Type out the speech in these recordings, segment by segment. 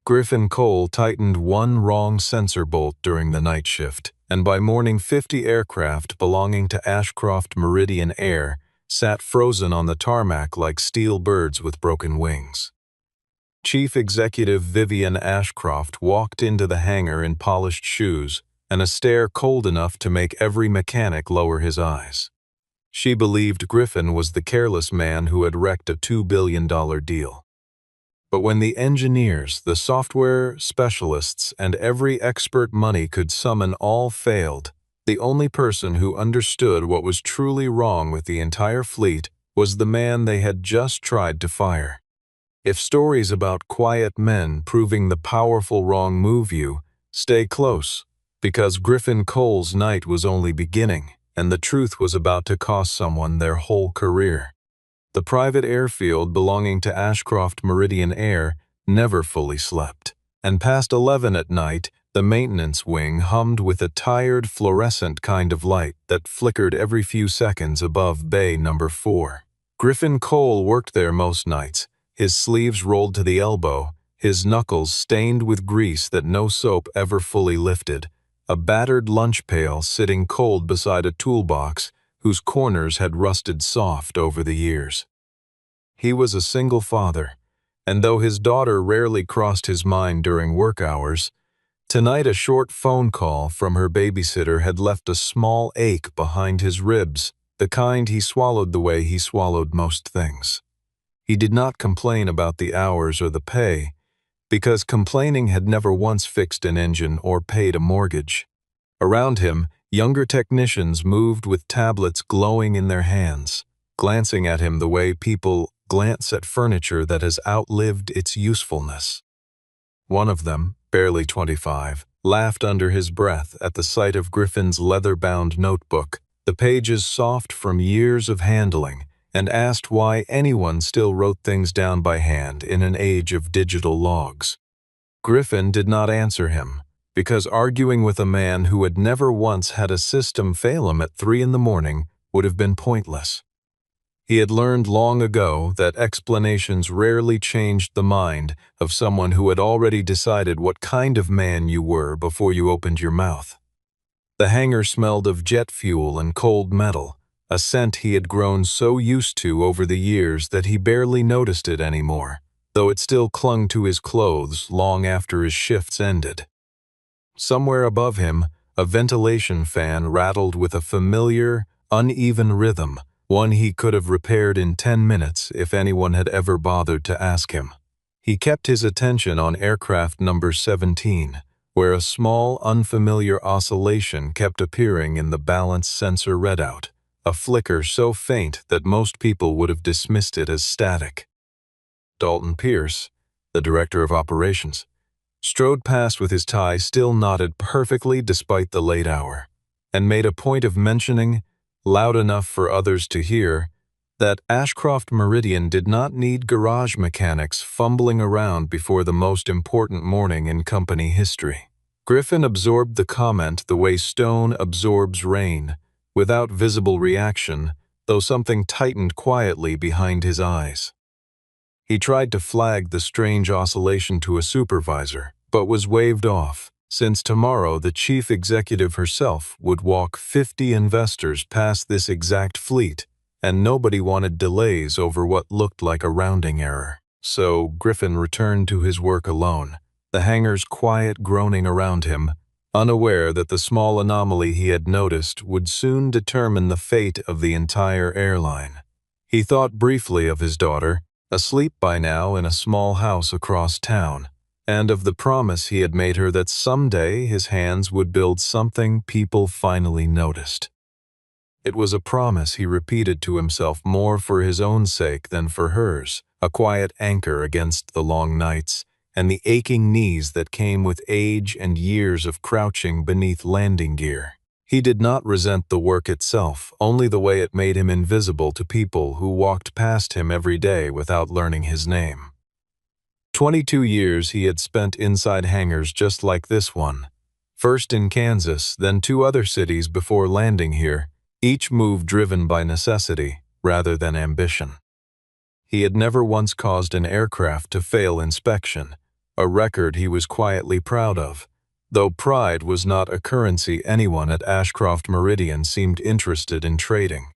Griffin Cole tightened one wrong sensor bolt during the night shift, and by morning 50 aircraft belonging to Ashcroft Meridian Air sat frozen on the tarmac like steel birds with broken wings. Chief Executive Vivian Ashcroft walked into the hangar in polished shoes and a stare cold enough to make every mechanic lower his eyes. She believed Griffin was the careless man who had wrecked a $2 billion deal. But when the engineers, the software specialists, and every expert money could summon all failed, the only person who understood what was truly wrong with the entire fleet was the man they had just tried to fire. If stories about quiet men proving the powerful wrong move you, stay close, because Griffin Cole's night was only beginning, and the truth was about to cost someone their whole career. The private airfield belonging to Ashcroft Meridian Air never fully slept, and past 11 at night, the maintenance wing hummed with a tired fluorescent kind of light that flickered every few seconds above Bay Number 4. Griffin Cole worked there most nights, his sleeves rolled to the elbow, his knuckles stained with grease that no soap ever fully lifted, a battered lunch pail sitting cold beside a toolbox whose corners had rusted soft over the years. He was a single father, and though his daughter rarely crossed his mind during work hours, tonight a short phone call from her babysitter had left a small ache behind his ribs, the kind he swallowed the way he swallowed most things. He did not complain about the hours or the pay, because complaining had never once fixed an engine or paid a mortgage. Around him, younger technicians moved with tablets glowing in their hands, glancing at him the way people glance at furniture that has outlived its usefulness. One of them, barely 25, laughed under his breath at the sight of Griffin's leather-bound notebook, the pages soft from years of handling, and asked why anyone still wrote things down by hand in an age of digital logs. Griffin did not answer him, because arguing with a man who had never once had a system fail him at 3 in the morning would have been pointless. He had learned long ago that explanations rarely changed the mind of someone who had already decided what kind of man you were before you opened your mouth. The hangar smelled of jet fuel and cold metal, a scent he had grown so used to over the years that he barely noticed it anymore, though it still clung to his clothes long after his shifts ended. Somewhere above him, a ventilation fan rattled with a familiar, uneven rhythm, one he could have repaired in 10 minutes if anyone had ever bothered to ask him. He kept his attention on aircraft number 17, where a small, unfamiliar oscillation kept appearing in the balance sensor readout, a flicker so faint that most people would have dismissed it as static. Dalton Pierce, the director of operations, strode past with his tie still knotted perfectly despite the late hour, and made a point of mentioning, loud enough for others to hear, that Ashcroft Meridian did not need garage mechanics fumbling around before the most important morning in company history. Griffin absorbed the comment the way stone absorbs rain, without visible reaction, though something tightened quietly behind his eyes. He tried to flag the strange oscillation to a supervisor, but was waved off, since tomorrow the chief executive herself would walk 50 investors past this exact fleet, and nobody wanted delays over what looked like a rounding error. So Griffin returned to his work alone, the hangar's quiet groaning around him, unaware that the small anomaly he had noticed would soon determine the fate of the entire airline. He thought briefly of his daughter, asleep by now in a small house across town, and of the promise he had made her that someday his hands would build something people finally noticed. It was a promise he repeated to himself more for his own sake than for hers, a quiet anchor against the long nights and the aching knees that came with age and years of crouching beneath landing gear. He did not resent the work itself, only the way it made him invisible to people who walked past him every day without learning his name. 22 years he had spent inside hangars just like this one, first in Kansas, then 2 other cities before landing here, each move driven by necessity rather than ambition. He had never once caused an aircraft to fail inspection, a record he was quietly proud of, though pride was not a currency anyone at Ashcroft Meridian seemed interested in trading.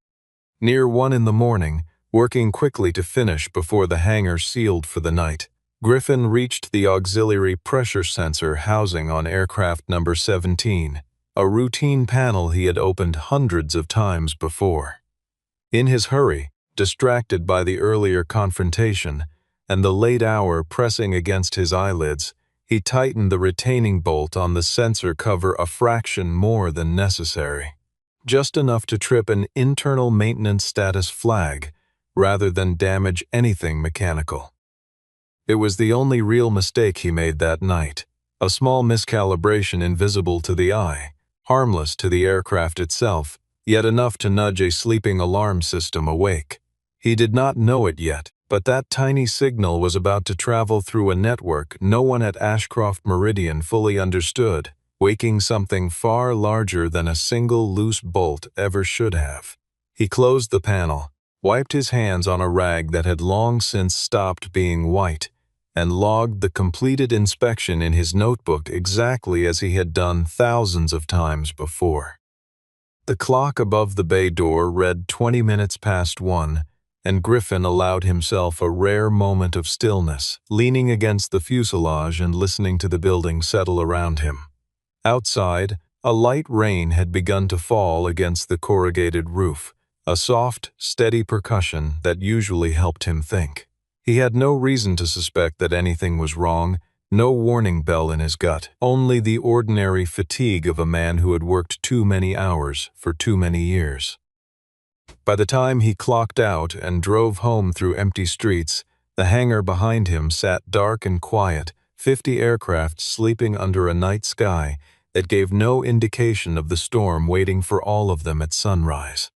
Near 1 in the morning, working quickly to finish before the hangar sealed for the night, Griffin reached the auxiliary pressure sensor housing on aircraft number 17, a routine panel he had opened hundreds of times before. In his hurry, distracted by the earlier confrontation and the late hour pressing against his eyelids, he tightened the retaining bolt on the sensor cover a fraction more than necessary, just enough to trip an internal maintenance status flag rather than damage anything mechanical. It was the only real mistake he made that night, a small miscalibration invisible to the eye, harmless to the aircraft itself, yet enough to nudge a sleeping alarm system awake. He did not know it yet, but that tiny signal was about to travel through a network no one at Ashcroft Meridian fully understood, waking something far larger than a single loose bolt ever should have. He closed the panel, wiped his hands on a rag that had long since stopped being white, and logged the completed inspection in his notebook exactly as he had done thousands of times before. The clock above the bay door read 20 minutes past 1, and Griffin allowed himself a rare moment of stillness, leaning against the fuselage and listening to the building settle around him. Outside, a light rain had begun to fall against the corrugated roof, a soft, steady percussion that usually helped him think. He had no reason to suspect that anything was wrong, no warning bell in his gut, only the ordinary fatigue of a man who had worked too many hours for too many years. By the time he clocked out and drove home through empty streets, the hangar behind him sat dark and quiet, 50 aircraft sleeping under a night sky that gave no indication of the storm waiting for all of them at sunrise.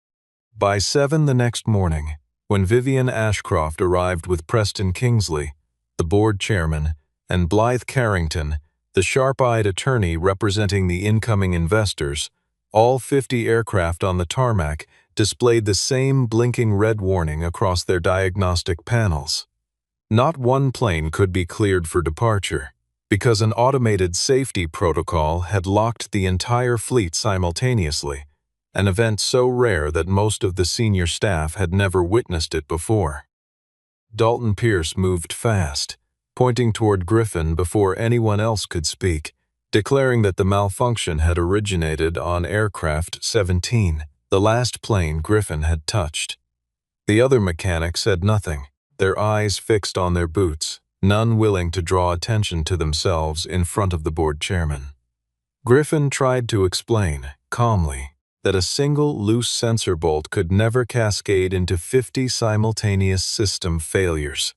By 7 the next morning, when Vivian Ashcroft arrived with Preston Kingsley, the board chairman, and Blythe Carrington, the sharp-eyed attorney representing the incoming investors, all 50 aircraft on the tarmac displayed the same blinking red warning across their diagnostic panels. Not one plane could be cleared for departure, because an automated safety protocol had locked the entire fleet simultaneously, an event so rare that most of the senior staff had never witnessed it before. Dalton Pierce moved fast, pointing toward Griffin before anyone else could speak, declaring that the malfunction had originated on aircraft 17, the last plane Griffin had touched. The other mechanics said nothing, their eyes fixed on their boots, none willing to draw attention to themselves in front of the board chairman. Griffin tried to explain, calmly, that a single loose sensor bolt could never cascade into 50 simultaneous system failures,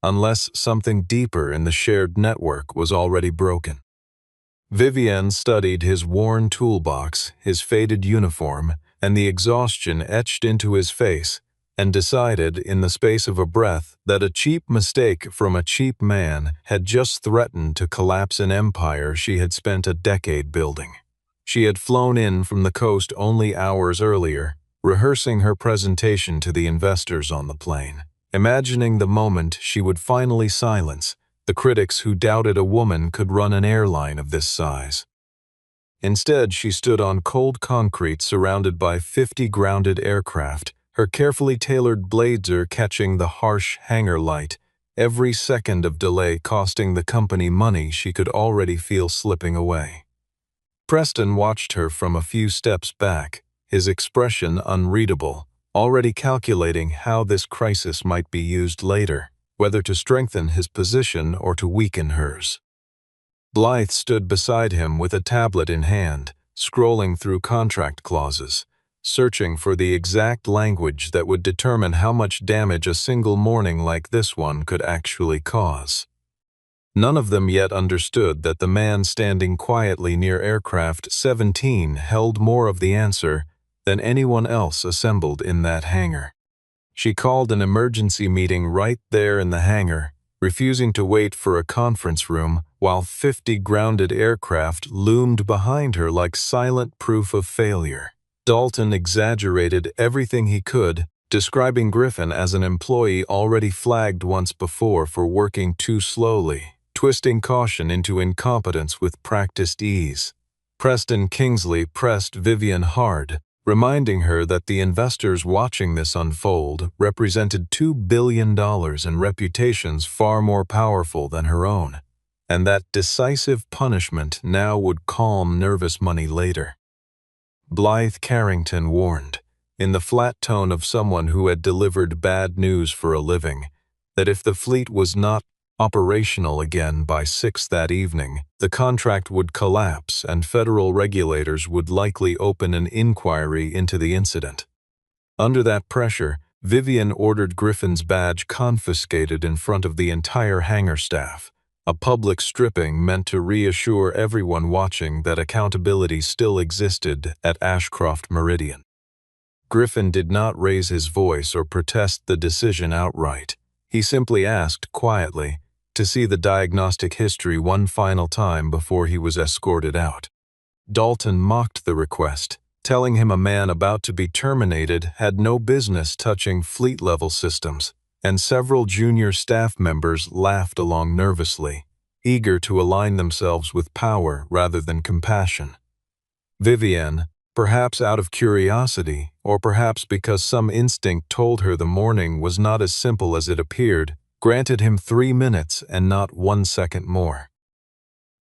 unless something deeper in the shared network was already broken. Vivian studied his worn toolbox, his faded uniform, and the exhaustion etched into his face, and decided in the space of a breath that a cheap mistake from a cheap man had just threatened to collapse an empire she had spent a decade building. She had flown in from the coast only hours earlier, rehearsing her presentation to the investors on the plane, imagining the moment she would finally silence the critics who doubted a woman could run an airline of this size. Instead, she stood on cold concrete surrounded by 50 grounded aircraft, her carefully tailored blazer catching the harsh hangar light, every second of delay costing the company money she could already feel slipping away. Preston watched her from a few steps back, his expression unreadable, already calculating how this crisis might be used later, whether to strengthen his position or to weaken hers. Blythe stood beside him with a tablet in hand, scrolling through contract clauses, searching for the exact language that would determine how much damage a single morning like this one could actually cause. None of them yet understood that the man standing quietly near aircraft 17 held more of the answer than anyone else assembled in that hangar. She called an emergency meeting right there in the hangar, refusing to wait for a conference room while 50 grounded aircraft loomed behind her like silent proof of failure. Dalton exaggerated everything he could, describing Griffin as an employee already flagged once before for working too slowly, twisting caution into incompetence with practiced ease. Preston Kingsley pressed Vivian hard, reminding her that the investors watching this unfold represented $2 billion in reputations far more powerful than her own, and that decisive punishment now would calm nervous money later. Blythe Carrington warned, in the flat tone of someone who had delivered bad news for a living, that if the fleet was not operational again by 6 that evening, the contract would collapse and federal regulators would likely open an inquiry into the incident. Under that pressure, Vivian ordered Griffin's badge confiscated in front of the entire hangar staff, a public stripping meant to reassure everyone watching that accountability still existed at Ashcroft Meridian. Griffin did not raise his voice or protest the decision outright. He simply asked quietly to see the diagnostic history one final time before he was escorted out. Dalton mocked the request, telling him a man about to be terminated had no business touching fleet-level systems, and several junior staff members laughed along nervously, eager to align themselves with power rather than compassion. Vivian, perhaps out of curiosity, or perhaps because some instinct told her the morning was not as simple as it appeared, granted him 3 minutes and not 1 second more.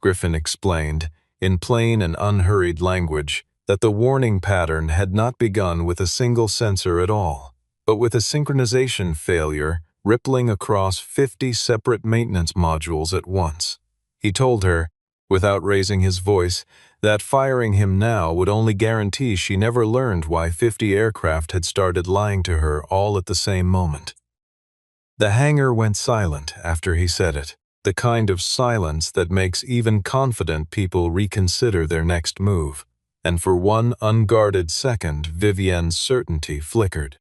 Griffin explained, in plain and unhurried language, that the warning pattern had not begun with a single sensor at all, but with a synchronization failure rippling across 50 separate maintenance modules at once. He told her, without raising his voice, that firing him now would only guarantee she never learned why 50 aircraft had started lying to her all at the same moment. The hangar went silent after he said it, the kind of silence that makes even confident people reconsider their next move, and for one unguarded second Vivian's certainty flickered.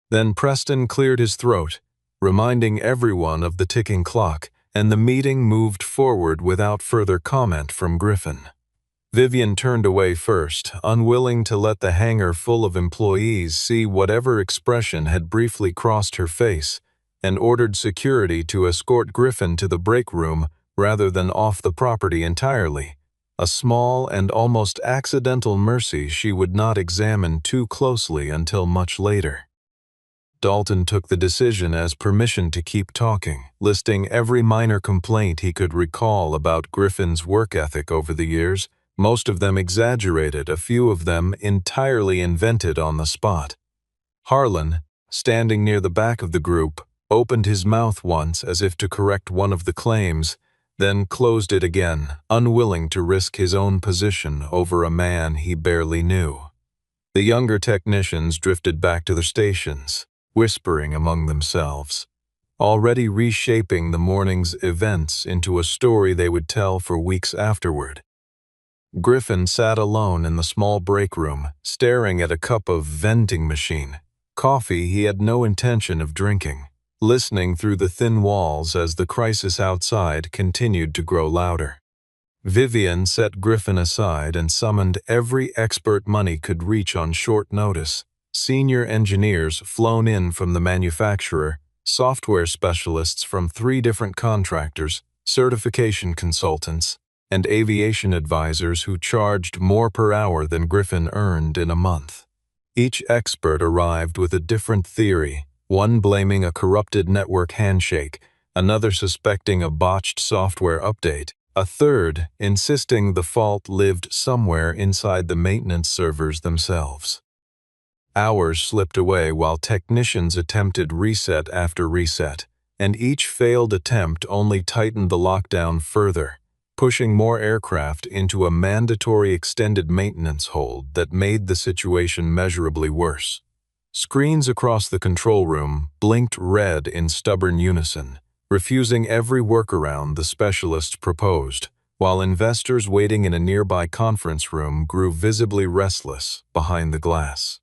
Then Preston cleared his throat, reminding everyone of the ticking clock, and the meeting moved forward without further comment from Griffin. Vivian turned away first, unwilling to let the hangar full of employees see whatever expression had briefly crossed her face, and ordered security to escort Griffin to the break room rather than off the property entirely, a small and almost accidental mercy she would not examine too closely until much later. Dalton took the decision as permission to keep talking, listing every minor complaint he could recall about Griffin's work ethic over the years, most of them exaggerated, a few of them entirely invented on the spot. Harlan, standing near the back of the group, opened his mouth once as if to correct one of the claims, then closed it again, unwilling to risk his own position over a man he barely knew. The younger technicians drifted back to their stations, whispering among themselves, already reshaping the morning's events into a story they would tell for weeks afterward. Griffin sat alone in the small break room, staring at a cup of vending machine, coffee he had no intention of drinking, listening through the thin walls as the crisis outside continued to grow louder. Vivian set Griffin aside and summoned every expert money could reach on short notice. Senior engineers flown in from the manufacturer, software specialists from 3 different contractors, certification consultants, and aviation advisors who charged more per hour than Griffin earned in a month. Each expert arrived with a different theory, one blaming a corrupted network handshake, another suspecting a botched software update, a third insisting the fault lived somewhere inside the maintenance servers themselves. Hours slipped away while technicians attempted reset after reset, and each failed attempt only tightened the lockdown further, pushing more aircraft into a mandatory extended maintenance hold that made the situation measurably worse. Screens across the control room blinked red in stubborn unison, refusing every workaround the specialists proposed, while investors waiting in a nearby conference room grew visibly restless behind the glass.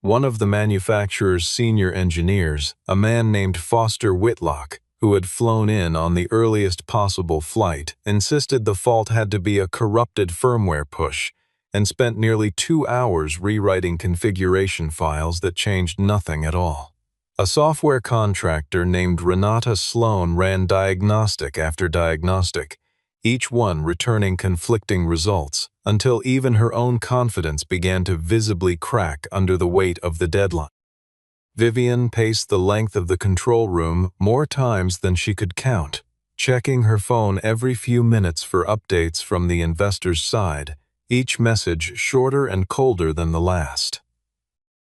One of the manufacturer's senior engineers, a man named Foster Whitlock, who had flown in on the earliest possible flight, insisted the fault had to be a corrupted firmware push, and spent nearly 2 hours rewriting configuration files that changed nothing at all. A software contractor named Renata Sloan ran diagnostic after diagnostic, each one returning conflicting results, until even her own confidence began to visibly crack under the weight of the deadline. Vivian paced the length of the control room more times than she could count, checking her phone every few minutes for updates from the investor's side, each message shorter and colder than the last.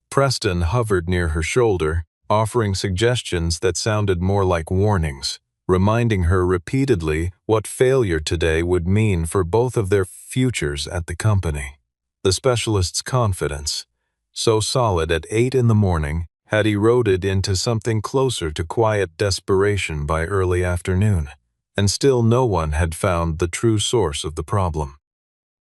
Preston hovered near her shoulder, offering suggestions that sounded more like warnings, reminding her repeatedly what failure today would mean for both of their futures at the company. The specialist's confidence, so solid at 8 in the morning, had eroded into something closer to quiet desperation by early afternoon, and still no one had found the true source of the problem.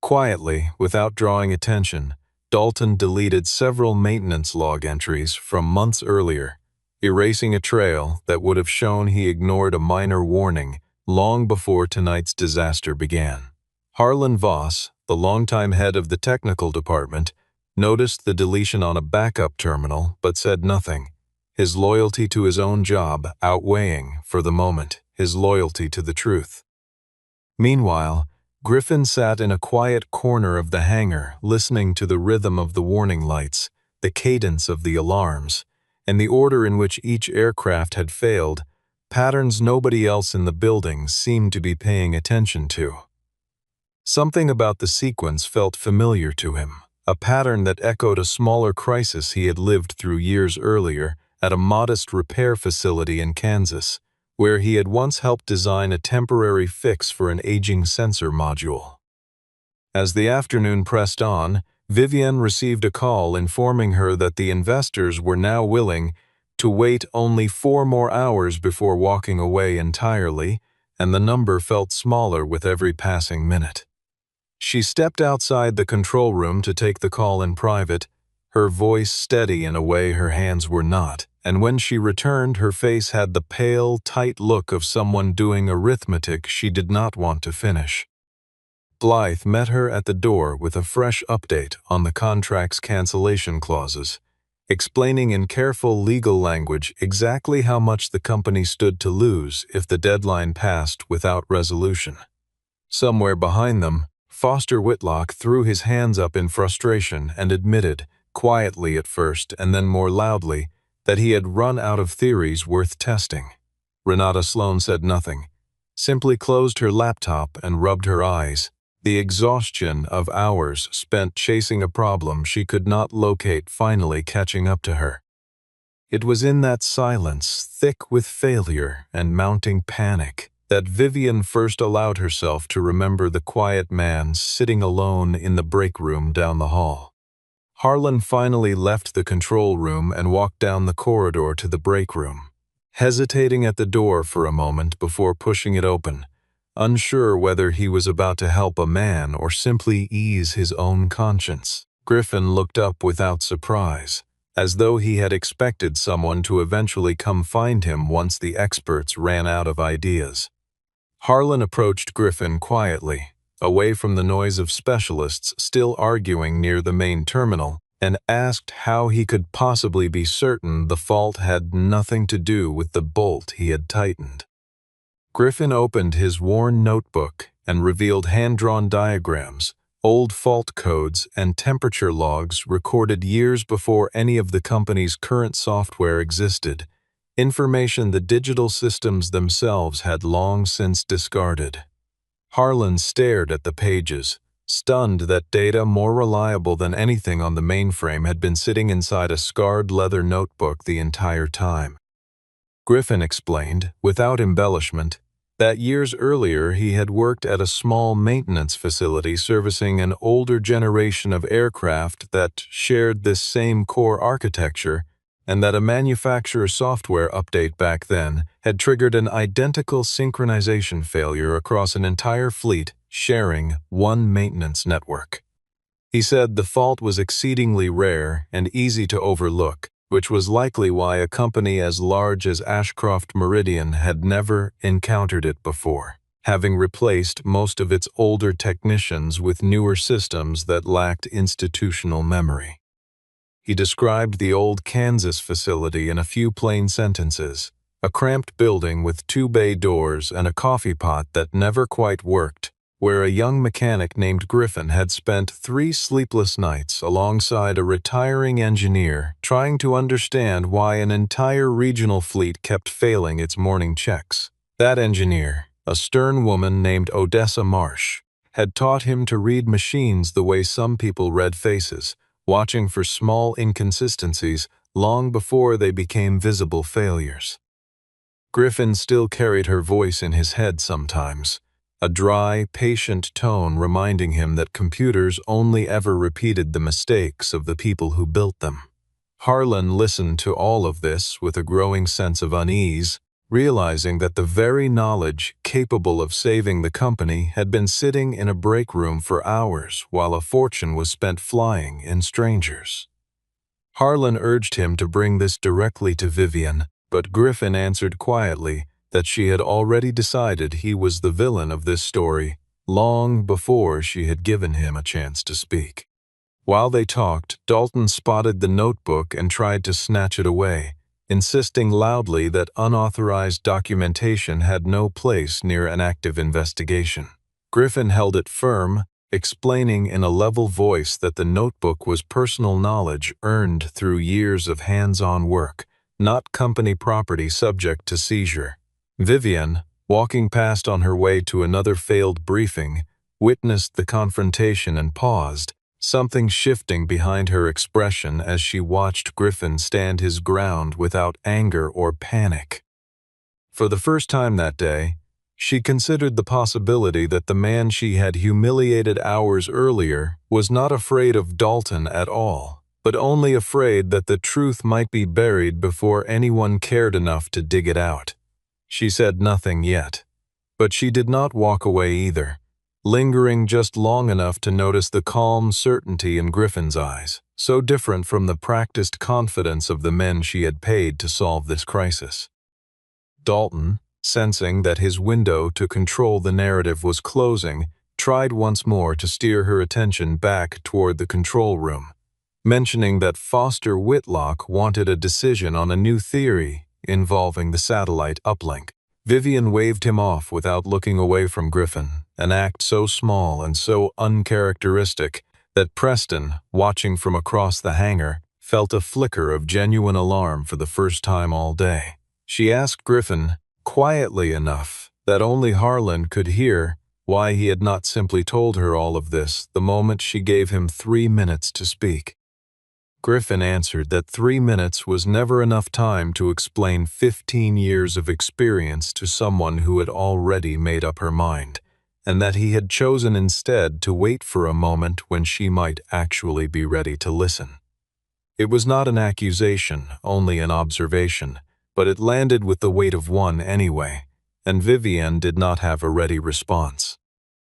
Quietly, without drawing attention, Dalton deleted several maintenance log entries from months earlier, erasing a trail that would have shown he ignored a minor warning long before tonight's disaster began. Harlan Voss, the longtime head of the technical department, noticed the deletion on a backup terminal but said nothing, his loyalty to his own job outweighing, for the moment, his loyalty to the truth. Meanwhile, Griffin sat in a quiet corner of the hangar, listening to the rhythm of the warning lights, the cadence of the alarms, and the order in which each aircraft had failed, patterns nobody else in the building seemed to be paying attention to. Something about the sequence felt familiar to him, a pattern that echoed a smaller crisis he had lived through years earlier at a modest repair facility in Kansas, where he had once helped design a temporary fix for an aging sensor module. As the afternoon pressed on, Vivian received a call informing her that the investors were now willing to wait only 4 more hours before walking away entirely, and the number felt smaller with every passing minute. She stepped outside the control room to take the call in private, her voice steady in a way her hands were not, and when she returned, her face had the pale, tight look of someone doing arithmetic she did not want to finish. Blythe met her at the door with a fresh update on the contract's cancellation clauses, explaining in careful legal language exactly how much the company stood to lose if the deadline passed without resolution. Somewhere behind them, Foster Whitlock threw his hands up in frustration and admitted, quietly at first and then more loudly, that he had run out of theories worth testing. Renata Sloan said nothing, simply closed her laptop and rubbed her eyes, the exhaustion of hours spent chasing a problem she could not locate finally catching up to her. It was in that silence, thick with failure and mounting panic, that Vivian first allowed herself to remember the quiet man sitting alone in the break room down the hall. Harlan finally left the control room and walked down the corridor to the break room, hesitating at the door for a moment before pushing it open, unsure whether he was about to help a man or simply ease his own conscience. Griffin looked up without surprise, as though he had expected someone to eventually come find him once the experts ran out of ideas. Harlan approached Griffin quietly, away from the noise of specialists still arguing near the main terminal, and asked how he could possibly be certain the fault had nothing to do with the bolt he had tightened. Griffin opened his worn notebook and revealed hand-drawn diagrams, old fault codes, and temperature logs recorded years before any of the company's current software existed, information the digital systems themselves had long since discarded. Harlan stared at the pages, stunned that data more reliable than anything on the mainframe had been sitting inside a scarred leather notebook the entire time. Griffin explained, without embellishment, that years earlier he had worked at a small maintenance facility servicing an older generation of aircraft that shared this same core architecture, and that a manufacturer software update back then had triggered an identical synchronization failure across an entire fleet sharing one maintenance network. He said the fault was exceedingly rare and easy to overlook, which was likely why a company as large as Ashcroft Meridian had never encountered it before, having replaced most of its older technicians with newer systems that lacked institutional memory. He described the old Kansas facility in a few plain sentences: a cramped building with 2 bay doors and a coffee pot that never quite worked, where a young mechanic named Griffin had spent 3 sleepless nights alongside a retiring engineer trying to understand why an entire regional fleet kept failing its morning checks. That engineer, a stern woman named Odessa Marsh, had taught him to read machines the way some people read faces, watching for small inconsistencies long before they became visible failures. Griffin still carried her voice in his head sometimes, a dry, patient tone reminding him that computers only ever repeated the mistakes of the people who built them. Harlan listened to all of this with a growing sense of unease, realizing that the very knowledge capable of saving the company had been sitting in a break room for hours while a fortune was spent flying in strangers. Harlan urged him to bring this directly to Vivian, but Griffin answered quietly that she had already decided he was the villain of this story long before she had given him a chance to speak. While they talked, Dalton spotted the notebook and tried to snatch it away, insisting loudly that unauthorized documentation had no place near an active investigation. Griffin held it firm, explaining in a level voice that the notebook was personal knowledge earned through years of hands-on work, not company property subject to seizure. Vivian, walking past on her way to another failed briefing, witnessed the confrontation and paused, something shifting behind her expression as she watched Griffin stand his ground without anger or panic. For the first time that day, she considered the possibility that the man she had humiliated hours earlier was not afraid of Dalton at all, but only afraid that the truth might be buried before anyone cared enough to dig it out. She said nothing yet, but she did not walk away either, lingering just long enough to notice the calm certainty in Griffin's eyes, so different from the practiced confidence of the men she had paid to solve this crisis. Dalton, sensing that his window to control the narrative was closing, tried once more to steer her attention back toward the control room, mentioning that Foster Whitlock wanted a decision on a new theory involving the satellite uplink. Vivian waved him off without looking away from Griffin, an act so small and so uncharacteristic that Preston, watching from across the hangar, felt a flicker of genuine alarm for the first time all day. She asked Griffin, quietly enough that only Harlan could hear, why he had not simply told her all of this the moment she gave him 3 minutes to speak. Griffin answered that 3 minutes was never enough time to explain 15 years of experience to someone who had already made up her mind, and that he had chosen instead to wait for a moment when she might actually be ready to listen. It was not an accusation, only an observation, but it landed with the weight of one anyway, and Vivian did not have a ready response.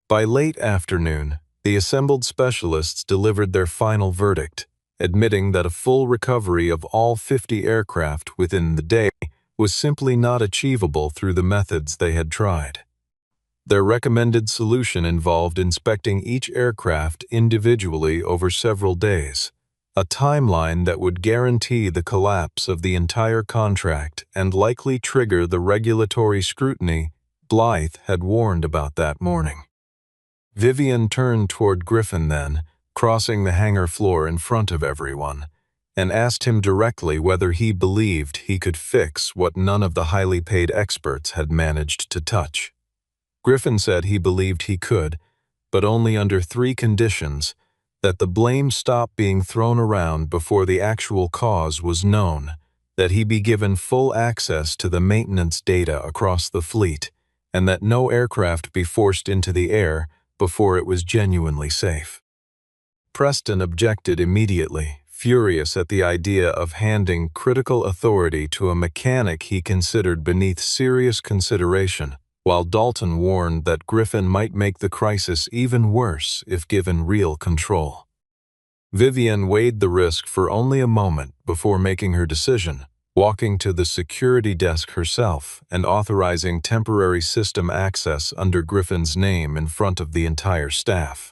By late afternoon, the assembled specialists delivered their final verdict, admitting that a full recovery of all 50 aircraft within the day was simply not achievable through the methods they had tried. Their recommended solution involved inspecting each aircraft individually over several days, a timeline that would guarantee the collapse of the entire contract and likely trigger the regulatory scrutiny Blythe had warned about that morning. Vivian turned toward Griffin then, crossing the hangar floor in front of everyone, and asked him directly whether he believed he could fix what none of the highly paid experts had managed to touch. Griffin said he believed he could, but only under 3 conditions: that the blame stop being thrown around before the actual cause was known, that he be given full access to the maintenance data across the fleet, and that no aircraft be forced into the air before it was genuinely safe. Preston objected immediately, furious at the idea of handing critical authority to a mechanic he considered beneath serious consideration, while Dalton warned that Griffin might make the crisis even worse if given real control. Vivian weighed the risk for only a moment before making her decision, walking to the security desk herself and authorizing temporary system access under Griffin's name in front of the entire staff.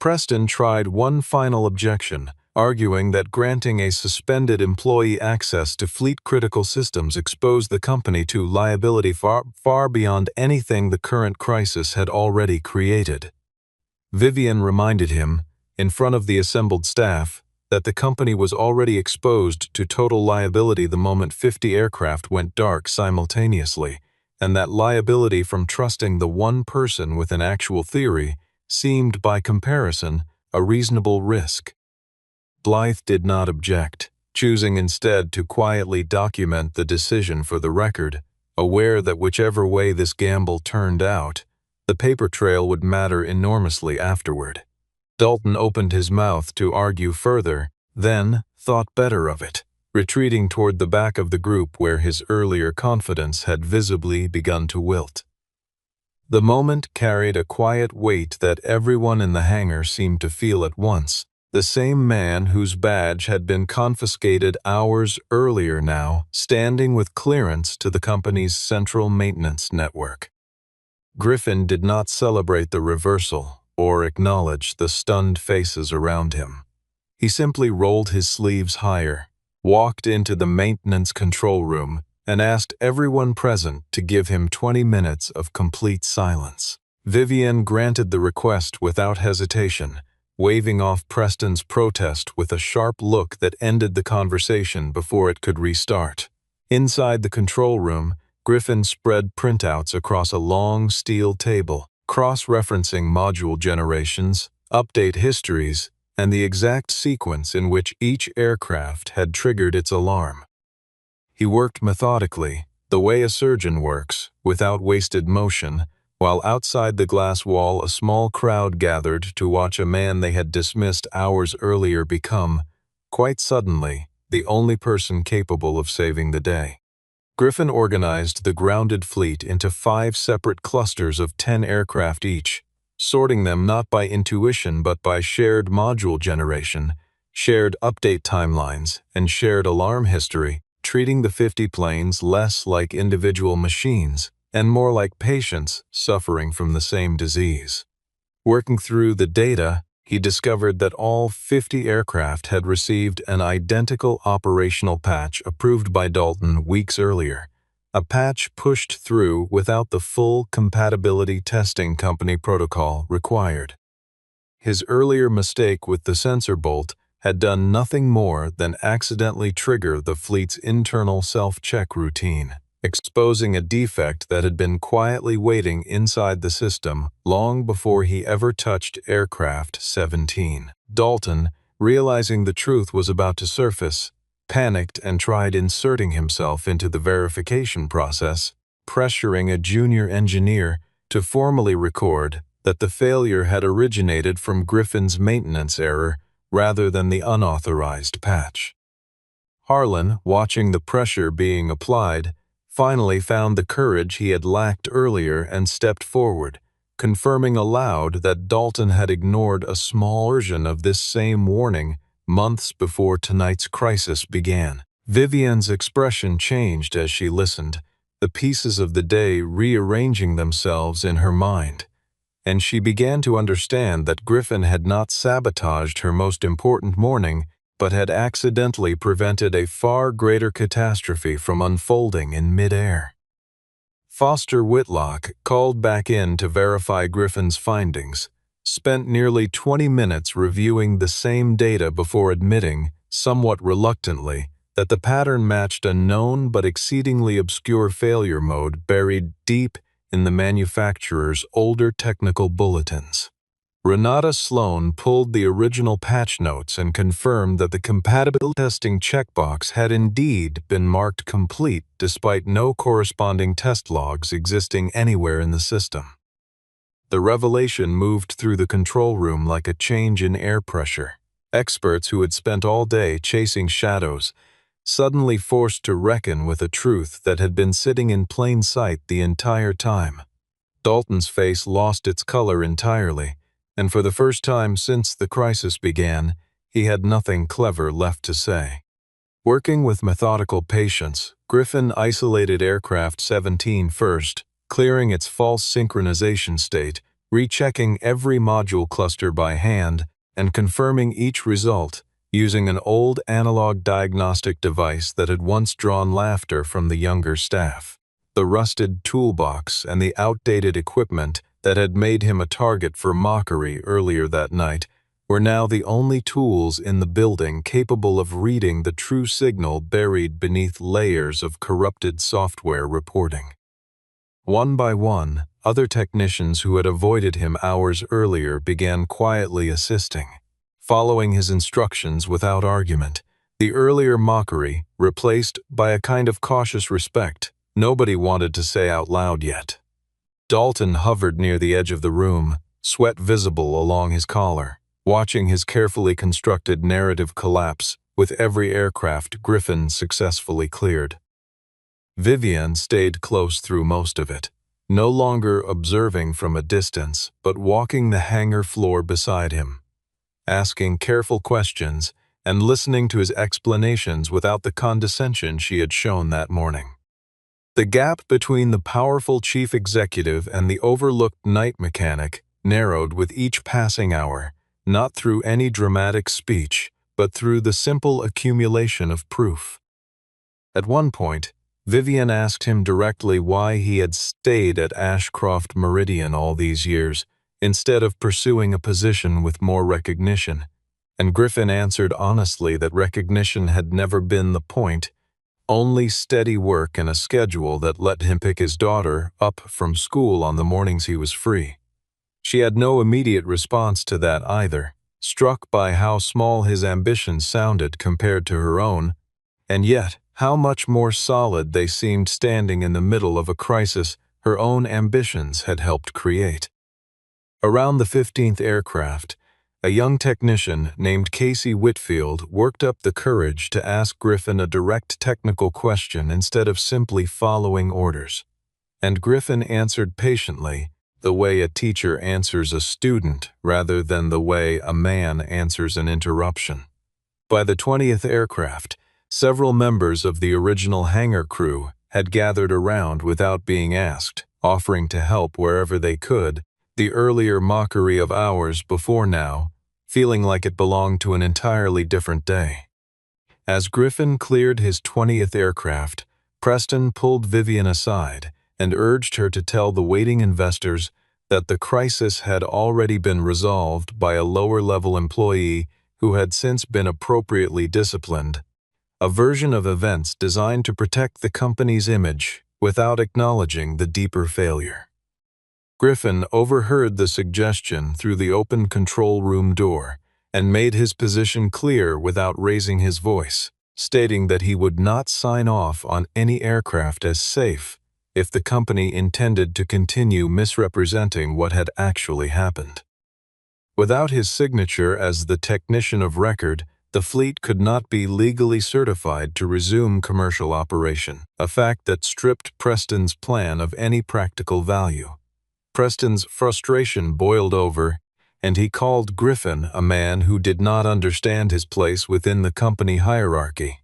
Preston tried one final objection, arguing that granting a suspended employee access to fleet-critical systems exposed the company to liability far beyond anything the current crisis had already created. Vivian reminded him, in front of the assembled staff, that the company was already exposed to total liability the moment 50 aircraft went dark simultaneously, and that liability from trusting the one person with an actual theory seemed, by comparison, a reasonable risk. Blythe did not object, choosing instead to quietly document the decision for the record, aware that whichever way this gamble turned out, the paper trail would matter enormously afterward. Dalton opened his mouth to argue further, then thought better of it, retreating toward the back of the group where his earlier confidence had visibly begun to wilt. The moment carried a quiet weight that everyone in the hangar seemed to feel at once. The same man whose badge had been confiscated hours earlier now, standing with clearance to the company's central maintenance network. Griffin did not celebrate the reversal or acknowledge the stunned faces around him. He simply rolled his sleeves higher, walked into the maintenance control room, and asked everyone present to give him 20 minutes of complete silence. Vivian granted the request without hesitation, waving off Preston's protest with a sharp look that ended the conversation before it could restart. Inside the control room, Griffin spread printouts across a long steel table, cross-referencing module generations, update histories, and the exact sequence in which each aircraft had triggered its alarm. He worked methodically, the way a surgeon works, without wasted motion, while outside the glass wall a small crowd gathered to watch a man they had dismissed hours earlier become, quite suddenly, the only person capable of saving the day. Griffin organized the grounded fleet into 5 separate clusters of 10 aircraft each, sorting them not by intuition but by shared module generation, shared update timelines, and shared alarm history, treating the 50 planes less like individual machines and more like patients suffering from the same disease. Working through the data, he discovered that all 50 aircraft had received an identical operational patch approved by Dalton weeks earlier, a patch pushed through without the full compatibility testing company protocol required. His earlier mistake with the sensor bolt had done nothing more than accidentally trigger the fleet's internal self-check routine, exposing a defect that had been quietly waiting inside the system long before he ever touched Aircraft 17. Dalton, realizing the truth was about to surface, panicked and tried inserting himself into the verification process, pressuring a junior engineer to formally record that the failure had originated from Griffin's maintenance error rather than the unauthorized patch. Harlan, watching the pressure being applied, finally found the courage he had lacked earlier and stepped forward, confirming aloud that Dalton had ignored a small version of this same warning months before tonight's crisis began. Vivian's expression changed as she listened, the pieces of the day rearranging themselves in her mind, and she began to understand that Griffin had not sabotaged her most important morning but had accidentally prevented a far greater catastrophe from unfolding in midair. Foster Whitlock, called back in to verify Griffin's findings, spent nearly 20 minutes reviewing the same data before admitting, somewhat reluctantly, that the pattern matched a known but exceedingly obscure failure mode buried deep in the manufacturer's older technical bulletins. Renata Sloan pulled the original patch notes and confirmed that the compatibility testing checkbox had indeed been marked complete despite no corresponding test logs existing anywhere in the system. The revelation moved through the control room like a change in air pressure. Experts who had spent all day chasing shadows, suddenly forced to reckon with a truth that had been sitting in plain sight the entire time. Dalton's face lost its color entirely, and for the first time since the crisis began, he had nothing clever left to say. Working with methodical patience, Griffin isolated Aircraft 17 first, clearing its false synchronization state, rechecking every module cluster by hand, and confirming each result, using an old analog diagnostic device that had once drawn laughter from the younger staff. The rusted toolbox and the outdated equipment that had made him a target for mockery earlier that night were now the only tools in the building capable of reading the true signal buried beneath layers of corrupted software reporting. One by one, other technicians who had avoided him hours earlier began quietly assisting, following his instructions without argument, the earlier mockery replaced by a kind of cautious respect nobody wanted to say out loud yet. Dalton hovered near the edge of the room, sweat visible along his collar, watching his carefully constructed narrative collapse with every aircraft Griffin successfully cleared. Vivian stayed close through most of it, no longer observing from a distance, but walking the hangar floor beside him, asking careful questions and listening to his explanations without the condescension she had shown that morning. The gap between the powerful chief executive and the overlooked night mechanic narrowed with each passing hour, not through any dramatic speech, but through the simple accumulation of proof. At one point, Vivian asked him directly why he had stayed at Ashcroft Meridian all these years, instead of pursuing a position with more recognition, and Griffin answered honestly that recognition had never been the point, only steady work and a schedule that let him pick his daughter up from school on the mornings he was free. She had no immediate response to that either, struck by how small his ambitions sounded compared to her own, and yet how much more solid they seemed standing in the middle of a crisis her own ambitions had helped create. Around the 15th aircraft, a young technician named Casey Whitfield worked up the courage to ask Griffin a direct technical question instead of simply following orders. And Griffin answered patiently, the way a teacher answers a student rather than the way a man answers an interruption. By the 20th aircraft, several members of the original hangar crew had gathered around without being asked, offering to help wherever they could, the earlier mockery of hours before now, feeling like it belonged to an entirely different day. As Griffin cleared his 20th aircraft, Preston pulled Vivian aside and urged her to tell the waiting investors that the crisis had already been resolved by a lower-level employee who had since been appropriately disciplined, a version of events designed to protect the company's image without acknowledging the deeper failure. Griffin overheard the suggestion through the open control room door and made his position clear without raising his voice, stating that he would not sign off on any aircraft as safe if the company intended to continue misrepresenting what had actually happened. Without his signature as the technician of record, the fleet could not be legally certified to resume commercial operation, a fact that stripped Preston's plan of any practical value. Preston's frustration boiled over, and he called Griffin a man who did not understand his place within the company hierarchy,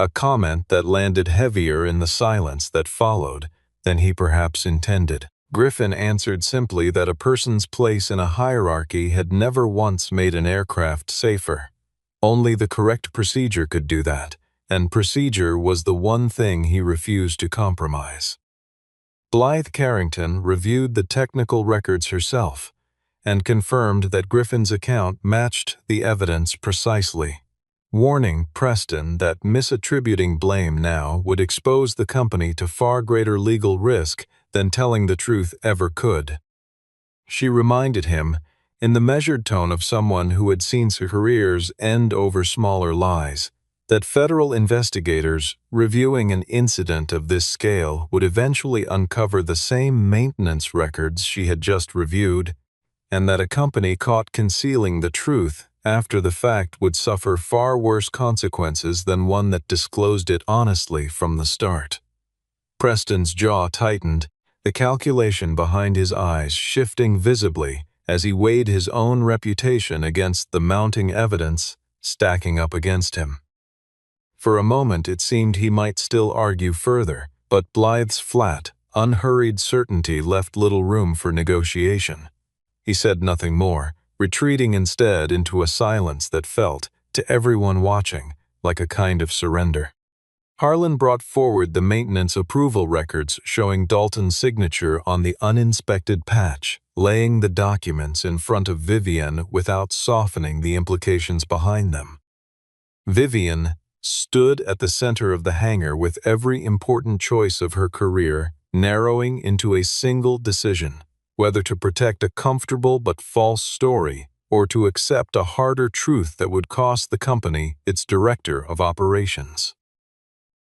a comment that landed heavier in the silence that followed than he perhaps intended. Griffin answered simply that a person's place in a hierarchy had never once made an aircraft safer. Only the correct procedure could do that, and procedure was the one thing he refused to compromise. Blythe Carrington reviewed the technical records herself and confirmed that Griffin's account matched the evidence precisely, warning Preston that misattributing blame now would expose the company to far greater legal risk than telling the truth ever could. She reminded him, in the measured tone of someone who had seen careers end over smaller lies, that federal investigators reviewing an incident of this scale would eventually uncover the same maintenance records she had just reviewed, and that a company caught concealing the truth after the fact would suffer far worse consequences than one that disclosed it honestly from the start. Preston's jaw tightened, the calculation behind his eyes shifting visibly as he weighed his own reputation against the mounting evidence stacking up against him. For a moment it seemed he might still argue further, but Blythe's flat, unhurried certainty left little room for negotiation. He said nothing more, retreating instead into a silence that felt, to everyone watching, like a kind of surrender. Harlan brought forward the maintenance approval records showing Dalton's signature on the uninspected patch, laying the documents in front of Vivian without softening the implications behind them. Vivian stood at the center of the hangar with every important choice of her career narrowing into a single decision, whether to protect a comfortable but false story or to accept a harder truth that would cost the company its director of operations.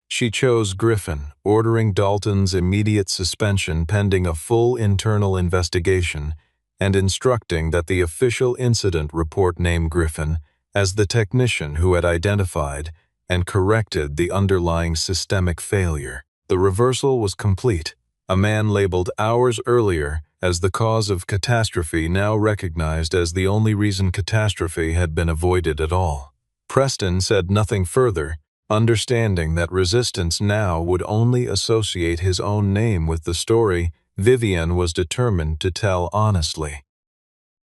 She chose Griffin, ordering Dalton's immediate suspension pending a full internal investigation and instructing that the official incident report name Griffin as the technician who had identified and corrected the underlying systemic failure. The reversal was complete. A man labeled hours earlier as the cause of catastrophe now recognized as the only reason catastrophe had been avoided at all. Preston said nothing further, understanding that Resistance now would only associate his own name with the story Vivian was determined to tell honestly.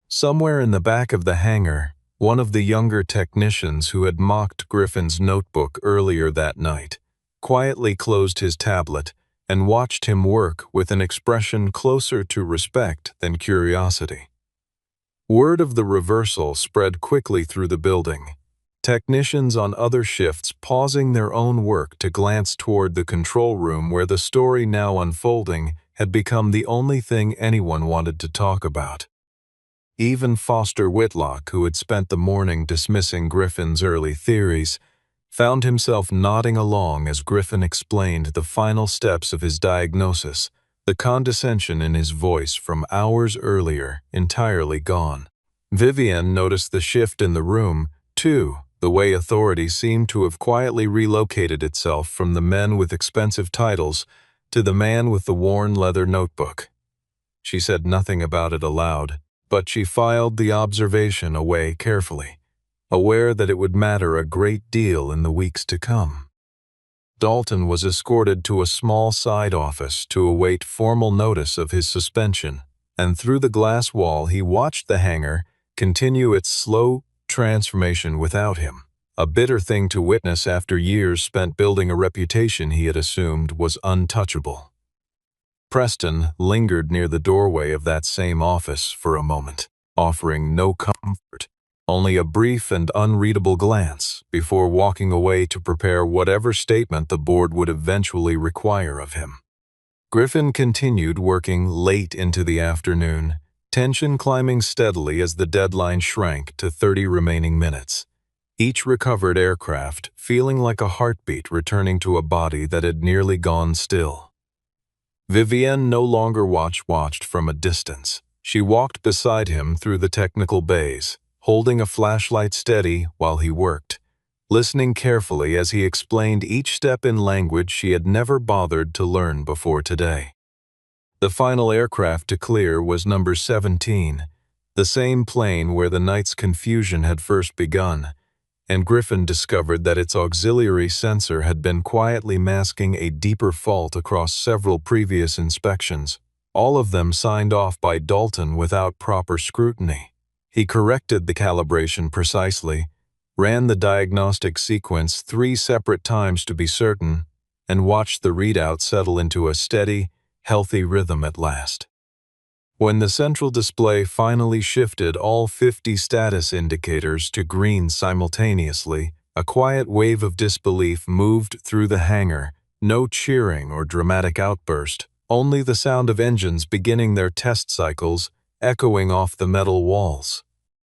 Somewhere in the back of the hangar, one of the younger technicians who had mocked Griffin's notebook earlier that night quietly closed his tablet and watched him work with an expression closer to respect than curiosity. Word of the reversal spread quickly through the building, technicians on other shifts pausing their own work to glance toward the control room where the story now unfolding had become the only thing anyone wanted to talk about. Even Foster Whitlock, who had spent the morning dismissing Griffin's early theories, found himself nodding along as Griffin explained the final steps of his diagnosis, the condescension in his voice from hours earlier entirely gone. Vivian noticed the shift in the room, too, the way authority seemed to have quietly relocated itself from the men with expensive titles to the man with the worn leather notebook. She said nothing about it aloud, but she filed the observation away carefully, aware that it would matter a great deal in the weeks to come. Dalton was escorted to a small side office to await formal notice of his suspension, and through the glass wall he watched the hangar continue its slow transformation without him, a bitter thing to witness after years spent building a reputation he had assumed was untouchable. Preston lingered near the doorway of that same office for a moment, offering no comfort, only a brief and unreadable glance before walking away to prepare whatever statement the board would eventually require of him. Griffin continued working late into the afternoon, tension climbing steadily as the deadline shrank to 30 remaining minutes. Each recovered aircraft feeling like a heartbeat returning to a body that had nearly gone still. Vivienne no longer watched from a distance. She walked beside him through the technical bays, holding a flashlight steady while he worked, listening carefully as he explained each step in language she had never bothered to learn before today. The final aircraft to clear was number 17, the same plane where the night's confusion had first begun, and Griffin discovered that its auxiliary sensor had been quietly masking a deeper fault across several previous inspections, all of them signed off by Dalton without proper scrutiny. He corrected the calibration precisely, ran the diagnostic sequence 3 separate times to be certain, and watched the readout settle into a steady, healthy rhythm at last. When the central display finally shifted all 50 status indicators to green simultaneously, a quiet wave of disbelief moved through the hangar, no cheering or dramatic outburst, only the sound of engines beginning their test cycles echoing off the metal walls.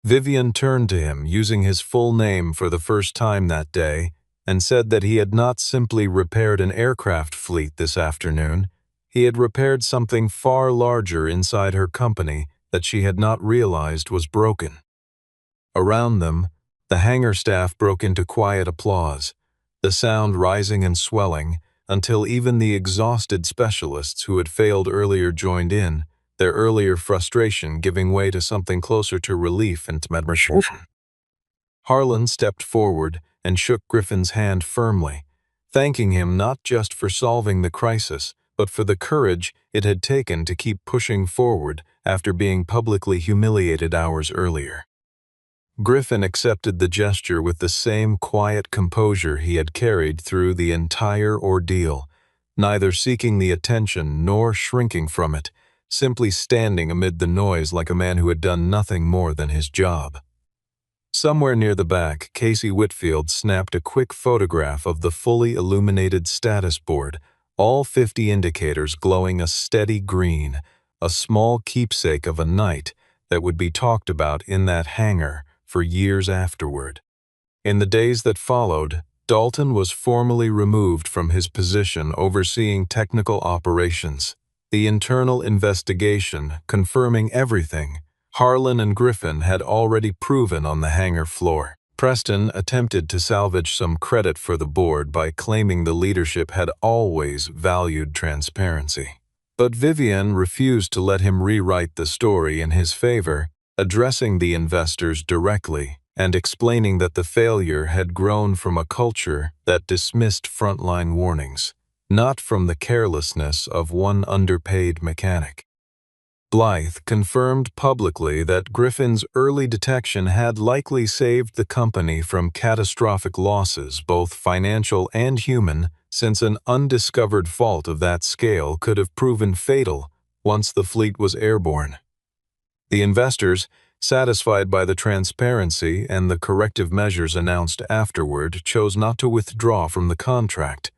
Vivian turned to him using his full name for the first time that day and said that he had not simply repaired an aircraft fleet this afternoon, he had repaired something far larger inside her company that she had not realized was broken. Around them, the hangar staff broke into quiet applause, the sound rising and swelling until even the exhausted specialists who had failed earlier joined in, their earlier frustration giving way to something closer to relief and admiration. Harlan stepped forward and shook Griffin's hand firmly, thanking him not just for solving the crisis, but for the courage it had taken to keep pushing forward after being publicly humiliated hours earlier. Griffin accepted the gesture with the same quiet composure he had carried through the entire ordeal, neither seeking the attention nor shrinking from it, simply standing amid the noise like a man who had done nothing more than his job. Somewhere near the back, Casey Whitfield snapped a quick photograph of the fully illuminated status board, all 50 indicators glowing a steady green, a small keepsake of a night that would be talked about in that hangar for years afterward. In the days that followed, Dalton was formally removed from his position overseeing technical operations, the internal investigation confirming everything Harlan and Griffin had already proven on the hangar floor. Preston attempted to salvage some credit for the board by claiming the leadership had always valued transparency. But Vivian refused to let him rewrite the story in his favor, addressing the investors directly and explaining that the failure had grown from a culture that dismissed frontline warnings, not from the carelessness of one underpaid mechanic. Blythe confirmed publicly that Griffin's early detection had likely saved the company from catastrophic losses, both financial and human, since an undiscovered fault of that scale could have proven fatal once the fleet was airborne. The investors, satisfied by the transparency and the corrective measures announced afterward, chose not to withdraw from the contract,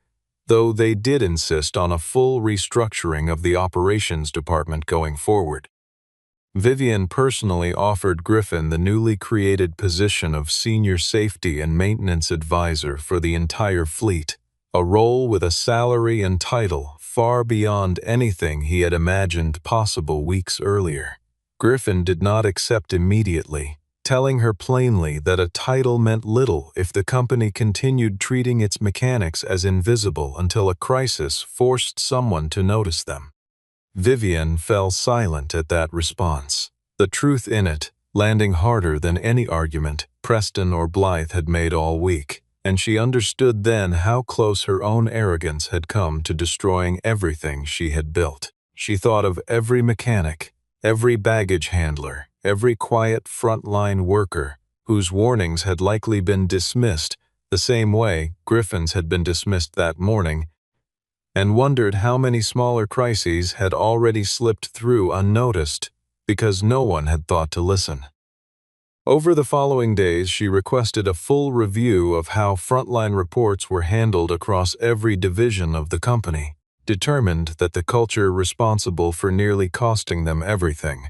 though they did insist on a full restructuring of the operations department going forward. Vivian personally offered Griffin the newly created position of Senior Safety and Maintenance Advisor for the entire fleet, a role with a salary and title far beyond anything he had imagined possible weeks earlier. Griffin did not accept immediately, telling her plainly that a title meant little if the company continued treating its mechanics as invisible until a crisis forced someone to notice them. Vivian fell silent at that response, the truth in it landing harder than any argument Preston or Blythe had made all week, and she understood then how close her own arrogance had come to destroying everything she had built. She thought of every mechanic, every baggage handler, every quiet frontline worker whose warnings had likely been dismissed the same way Griffin's had been dismissed that morning, and wondered how many smaller crises had already slipped through unnoticed because no one had thought to listen. Over the following days, she requested a full review of how frontline reports were handled across every division of the company, determined that the culture responsible for nearly costing them everything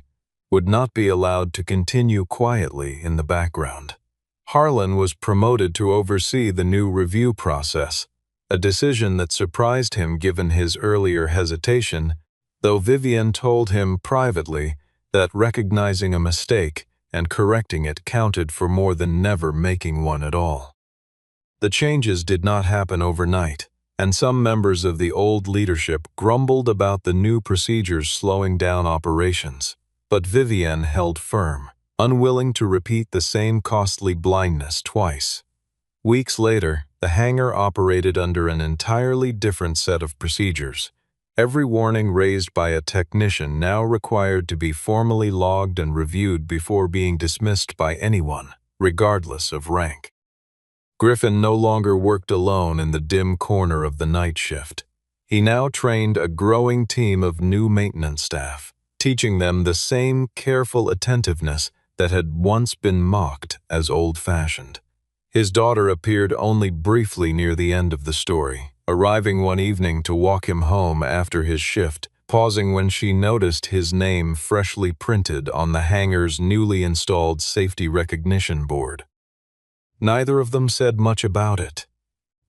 would not be allowed to continue quietly in the background. Harlan was promoted to oversee the new review process, a decision that surprised him given his earlier hesitation, though Vivian told him privately that recognizing a mistake and correcting it counted for more than never making one at all. The changes did not happen overnight, and some members of the old leadership grumbled about the new procedures slowing down operations. But Vivian held firm, unwilling to repeat the same costly blindness twice. Weeks later, the hangar operated under an entirely different set of procedures. Every warning raised by a technician now required to be formally logged and reviewed before being dismissed by anyone, regardless of rank. Griffin no longer worked alone in the dim corner of the night shift. He now trained a growing team of new maintenance staff, teaching them the same careful attentiveness that had once been mocked as old-fashioned. His daughter appeared only briefly near the end of the story, arriving one evening to walk him home after his shift, pausing when she noticed his name freshly printed on the hangar's newly installed safety recognition board. Neither of them said much about it,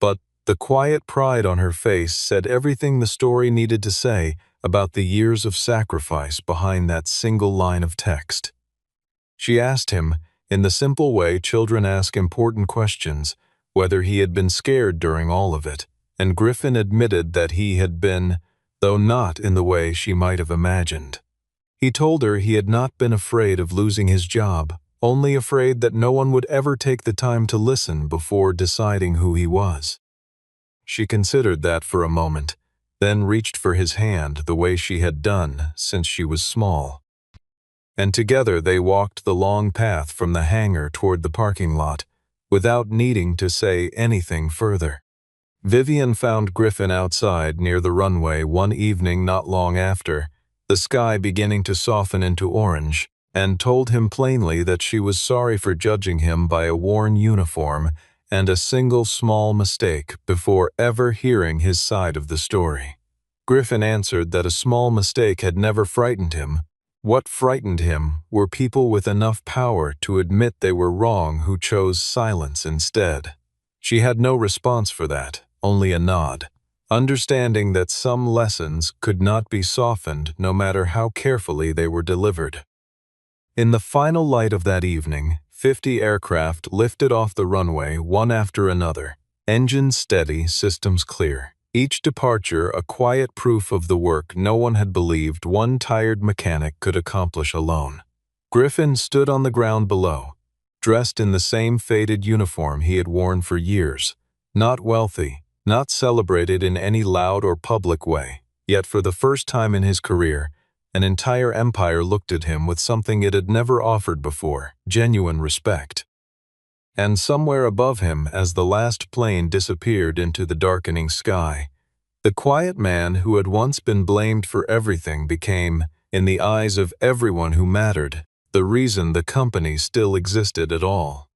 but the quiet pride on her face said everything the story needed to say about the years of sacrifice behind that single line of text. She asked him, in the simple way children ask important questions, whether he had been scared during all of it, and Griffin admitted that he had been, though not in the way she might have imagined. He told her he had not been afraid of losing his job, only afraid that no one would ever take the time to listen before deciding who he was. She considered that for a moment, then reached for his hand the way she had done since she was small. and together they walked the long path from the hangar toward the parking lot, without needing to say anything further. Vivian found Griffin outside near the runway one evening not long after, the sky beginning to soften into orange, and told him plainly that she was sorry for judging him by a worn uniform and a single small mistake before ever hearing his side of the story. Griffin answered that a small mistake had never frightened him. What frightened him were people with enough power to admit they were wrong who chose silence instead. She had no response for that, only a nod, understanding that some lessons could not be softened no matter how carefully they were delivered. In the final light of that evening, 50 aircraft lifted off the runway one after another, engines steady, systems clear. Each departure a quiet proof of the work no one had believed one tired mechanic could accomplish alone. Griffin stood on the ground below, dressed in the same faded uniform he had worn for years, not wealthy, not celebrated in any loud or public way, yet for the first time in his career, an entire empire looked at him with something it had never offered before, genuine respect. And somewhere above him, as the last plane disappeared into the darkening sky, the quiet man who had once been blamed for everything became, in the eyes of everyone who mattered, the reason the company still existed at all.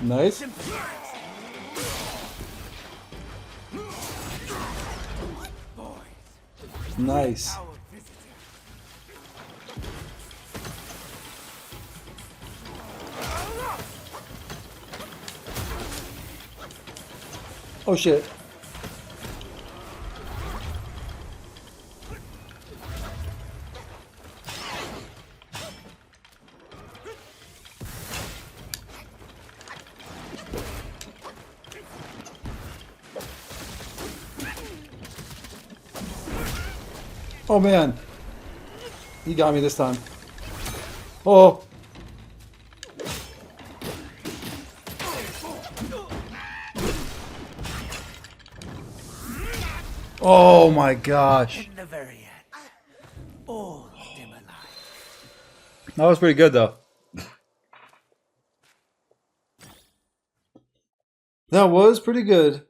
Nice. Nice. Oh shit. Oh man. He got me this time. Oh. Oh my gosh. That was pretty good though. That was pretty good.